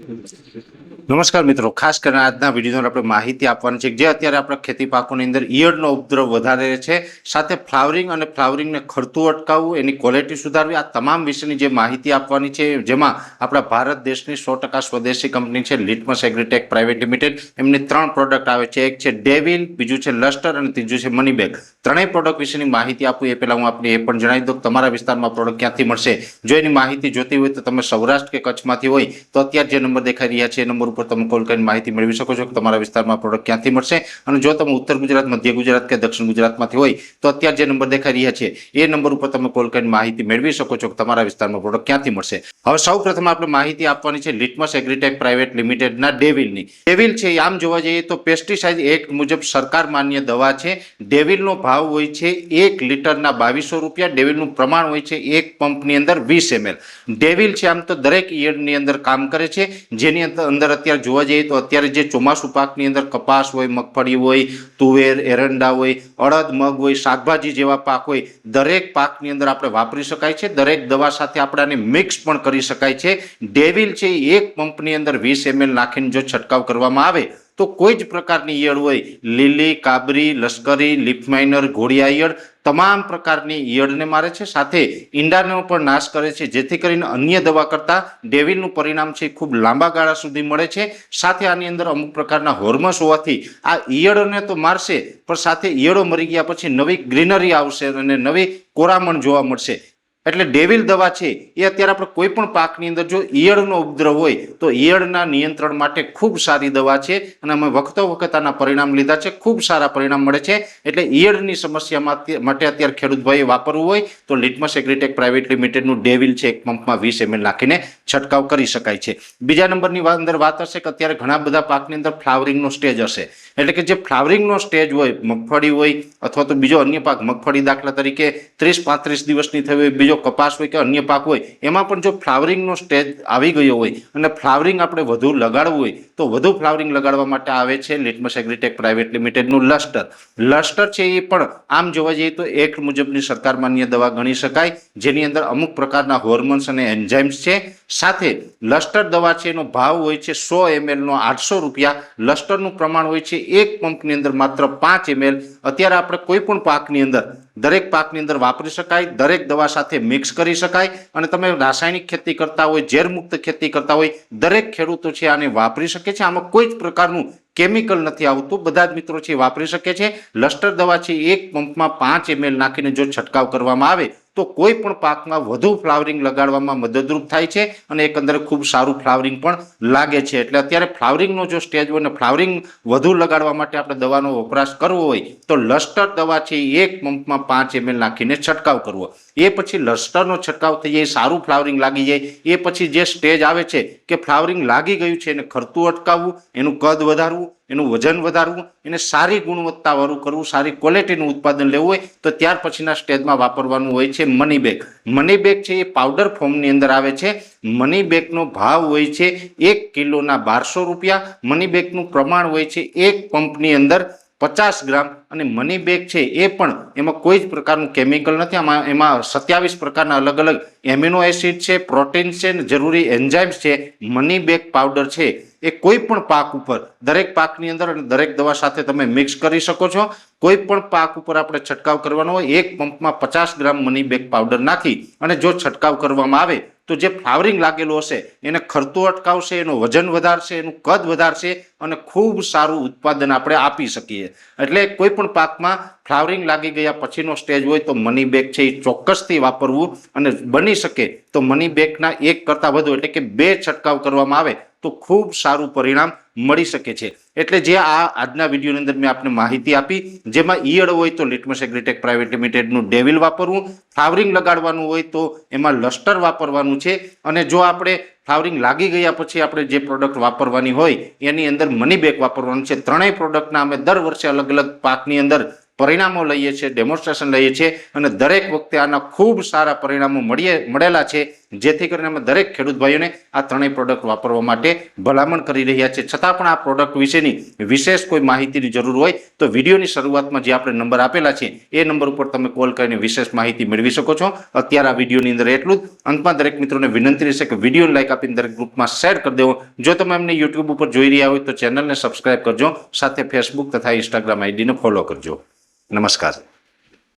નમસ્કાર મિત્રો, ખાસ કરીને આજના વિડીયોમાં આપણે માહિતી આપવાની છે જે અત્યારે આપણા ખેતી પાકોની અંદર ઈયળનો ઉપદ્રવ વધારે છે, સાથે ફ્લાવરિંગ અને ફ્લાવરિંગને ખરતું અટકાવવું, એની ક્વોલિટી સુધારવી, આ તમામ વિશેની જે માહિતી આપવાની છે, જેમાં આપણા ભારત દેશની 100% સ્વદેશી કંપની છે લિટમસ એગ્રીટેક પ્રાઇવેટ લિમિટેડ, એમની 3 પ્રોડક્ટ આવે છે. એક છે ડેવિલ, બીજું છે લસ્ટર અને ત્રીજું છે મનીબેગ. ત્રણેય પ્રોડક્ટ વિશેની માહિતી આપું એ પહેલા હું આપને એ પણ જણાવી દઉં કે તમારા વિસ્તારમાં પ્રોડક્ટ ક્યાંથી મળશે. જો એની માહિતી જોતી હોય તો તમે સૌરાષ્ટ્ર કે કચ્છમાંથી હોય તો અત્યારે જે નંબર દેખાઈ રહ્યા છે એ નંબર ઉપર તમે કોલ કરીને માહિતી મેળવી શકો છો કે તમારા વિસ્તારમાં પ્રોડક્ટ ક્યાંથી મળશે. અને જો તમે ઉત્તર ગુજરાત, મધ્ય ગુજરાત કે દક્ષિણ ગુજરાતમાંથી હોય તો અત્યારે જે નંબર દેખાઈ રહ્યા છે એ નંબર ઉપર તમે કોલ કરીને માહિતી મેળવી શકો છો કે તમારા વિસ્તારમાં પ્રોડક્ટ ક્યાંથી મળશે. હવે સૌપ્રથમ આપણે માહિતી આપવાની છે લિટમસ એગ્રીટેક પ્રાઇવેટ લિમિટેડના ડેવિલની. ડેવિલ છે આમ જોવા જઈએ તો પેસ્ટિસાઇડ એક્ટ મુજબ સરકાર માન્ય દવા છે. ડેવિલનો ભાવ હોય છે 1 લીટરના 2200 રૂપિયા. ડેવિલનું પ્રમાણ હોય છે એક પંપની અંદર 20 ml. ડેવિલ છે આમ તો દરેક ઈયળની અંદર કામ કરે છે, જેની અંદર અત્યારે જોવા જઈએ તો અત્યારે જે ચોમાસુ પાકની અંદર કપાસ હોય, મગફળી હોય, તુવેર, એરંડા હોય, અડદ, મગ હોય, શાકભાજી જેવા પાક હોય, દરેક પાકની અંદર આપણે વાપરી શકાય છે. દરેક દવા સાથે આપણે આને મિક્સ પણ કરી શકાય છે. ડેવિલ છે એક પંપની અંદર 20 ml નાખીને જો છંટકાવ કરવામાં આવે તો કોઈ જ પ્રકારની ઈયળ હોય, લીલી, કાબરી, લશ્કરી, લીફ માઇનર, ઘોડિયા ઈયળ, તમામ પ્રકારની ઈયળને મારે છે, સાથે ઈંડાનો પણ નાશ કરે છે, જેથી કરીને અન્ય દવા કરતાં ડેવિલનું પરિણામ છે ખૂબ લાંબા ગાળા સુધી મળે છે. સાથે આની અંદર અમુક પ્રકારના હોર્મોન્સ હોવાથી આ ઈયળોને તો મારશે, પણ સાથે ઈયળો મરી ગયા પછી નવી ગ્રીનરી આવશે અને નવી કોરામણ જોવા મળશે. એટલે ડેવિલ દવા છે એ અત્યારે આપણે કોઈ પણ પાકની અંદર જો ઈયળનો ઉપદ્રવ હોય તો ઈયળના નિયંત્રણ માટે ખૂબ સારી દવા છે અને અમે વખતો વખત આના પરિણામ લીધા છે, ખૂબ સારા પરિણામ મળે છે. એટલે ઈયળની સમસ્યા માટે અત્યારે ખેડૂત ભાઈએ વાપરવું હોય તો લિટમસ એગ્રીટેક પ્રાઇવેટ લિમિટેડનું ડેવિલ છે એક પંપમાં 20 ml નાખીને છંટકાવ કરી શકાય છે. બીજા નંબરની અંદર વાત હશે કે અત્યારે ઘણા બધા પાકની અંદર ફ્લાવરિંગનો સ્ટેજ હશે, એટલે કે જે ફ્લાવરિંગનો સ્ટેજ હોય, મગફળી હોય અથવા તો બીજો અન્ય પાક, મગફળી દાખલા તરીકે 30-35 દિવસની થઈ હોય, બીજો કપાસ હોય કે અન્ય પાક હોય, એમાં પણ જો ફ્લાવરિંગનો સ્ટેજ આવી ગયો હોય અને ફ્લાવરિંગ આપણે વધુ લગાડવું હોય તો વધુ ફ્લાવરિંગ લગાડવા માટે આવે છે લિટમસ એગ્રીટેક પ્રાઇવેટ લિમિટેડનું લસ્ટર. લસ્ટર છે એ પણ આમ જોવા જઈએ તો એક્ટ મુજબની સરકાર માન્ય દવા ગણી શકાય, જેની અંદર અમુક પ્રકારના હોર્મોન્સ અને એન્ઝાઇમ્સ છે. સાથે લસ્ટર દવા છે એનો ભાવ હોય છે 100 ml નો 800 રૂપિયા. લસ્ટરનું પ્રમાણ હોય છે એક પંપની અંદર માત્ર 5 ml. અત્યારે આપણે કોઈ પણ પાકની અંદર, દરેક પાકની અંદર વાપરી શકાય, દરેક દવા સાથે મિક્સ કરી શકાય. અને તમે રાસાયણિક ખેતી કરતા હોય, ઝેરમુક્ત ખેતી કરતા હોય, દરેક ખેડૂતો છે આને વાપરી શકે છે. આમાં કોઈ જ પ્રકારનું કેમિકલ નથી આવતું, બધા જ મિત્રો છે વાપરી શકે છે. લસ્ટર દવા છે એક પંપમાં 5 ml નાખીને જો છંટકાવ કરવામાં આવે તો કોઈ પણ પાકમાં વધુ ફ્લાવરિંગ લગાડવામાં મદદરૂપ થાય છે અને એકંદરે ખૂબ સારું ફ્લાવરિંગ પણ લાગે છે. એટલે અત્યારે ફ્લાવરિંગનો જો સ્ટેજ હોય ને ફ્લાવરિંગ વધુ લગાડવા માટે આપણે દવાનો વપરાશ કરવો હોય તો લસ્ટર દવા છે એક પંપમાં 5 ml નાખીને છંટકાવ કરવો. એ પછી લસ્ટરનો છંટકાવ થઈ જાય, સારું ફ્લાવરિંગ લાગી જાય, એ પછી જે સ્ટેજ આવે છે કે ફ્લાવરિંગ લાગી ગયું છે એને ખરતું અટકાવવું, એનું કદ વધારવું, એનું વજન વધારવું, એને સારી ગુણવત્તાવાળું કરવું, સારી ક્વોલિટીનું ઉત્પાદન લેવું હોય તો ત્યાર પછીના સ્ટેજમાં વાપરવાનું હોય છે મનીબેગ. મનીબેગ છે એ પાવડર ફોર્મની અંદર આવે છે. મનીબેગનો ભાવ હોય છે 1 કિલોના 1200 રૂપિયા. મનીબેગનું પ્રમાણ હોય છે એક પંપની અંદર 50 ગ્રામ. અને મનીબેગ છે એ પણ એમાં કોઈ જ પ્રકારનું કેમિકલ નથી. એમાં 27 પ્રકારના અલગ અલગ એમિનો એસિડ છે, પ્રોટીન છે, જરૂરી એન્ઝાઇમ્સ છે. મનીબેગ પાવડર છે એ કોઈ પણ પાક ઉપર, દરેક પાકની અંદર અને દરેક દવા સાથે તમે મિક્સ કરી શકો છો. કોઈ પણ પાક ઉપર આપણે છંટકાવ કરવાનો હોય એક પંપમાં 50 ગ્રામ મનીબેગ પાવડર નાખી અને જો છંટકાવ કરવામાં આવે તો જે ફ્લાવરિંગ લાગેલું હશે એને ખરતું અટકાવશે, એનું વજન વધારશે, એનું કદ વધારશે અને ખૂબ સારું ઉત્પાદન આપણે આપી શકીએ. એટલે કોઈ પણ પાકમાં ફ્લાવરિંગ લાગી ગયા પછીનો સ્ટેજ હોય તો મનીબેગ છે એ ચોક્કસથી વાપરવું, અને બની શકે તો મનીબેગના એક કરતાં વધુ એટલે કે 2 છંટકાવ કરવામાં આવે તો ખૂબ સારું પરિણામ મળી શકે છે. એટલે જે આજના વિડીયોની અંદર મેં આપને માહિતી આપી, જેમાં ઈયળ હોય તો લિટમસ એગ્રીટેક પ્રાઇવેટ લિમિટેડનું ડેવિલ વાપરવું, ફ્લાવરિંગ લગાડવાનું હોય તો એમાં લસ્ટર વાપરવાનું છે, અને જો આપણે ફ્લાવરિંગ લાગી ગયા પછી આપણે જે પ્રોડક્ટ વાપરવાની હોય એની અંદર મનીબેગ વાપરવાનું છે. ત્રણેય પ્રોડક્ટના અમે દર વર્ષે અલગ અલગ પાકની અંદર પરિણામો લઈએ છીએ, ડેમોન્સ્ટ્રેશન લઈએ છીએ અને દરેક વખતે આના ખૂબ સારા પરિણામો મળેલા છે, જેથી કરીને અમે દરેક ખેડૂત ભાઈઓને આ ત્રણેય પ્રોડક્ટ વાપરવા માટે ભલામણ કરી રહ્યા છે. છતાં પણ આ પ્રોડક્ટ વિશેની વિશેષ કોઈ માહિતીની જરૂર હોય તો વિડીયોની શરૂઆતમાં જે આપણે નંબર આપેલા છે એ નંબર ઉપર તમે કોલ કરીને વિશેષ માહિતી મેળવી શકો છો. અત્યારે આ વિડીયોની અંદર એટલું જ. અંતમાં દરેક મિત્રોને વિનંતી રહેશે કે વિડીયોને લાઈક આપીને દરેક ગ્રુપમાં શેર કરી દેવો. જો તમે અમને યુટ્યુબ ઉપર જોઈ રહ્યા હોય તો ચેનલને સબસ્ક્રાઇબ કરજો, સાથે ફેસબુક તથા ઇન્સ્ટાગ્રામ આઈડીને ફોલો કરજો. નમસ્કાર.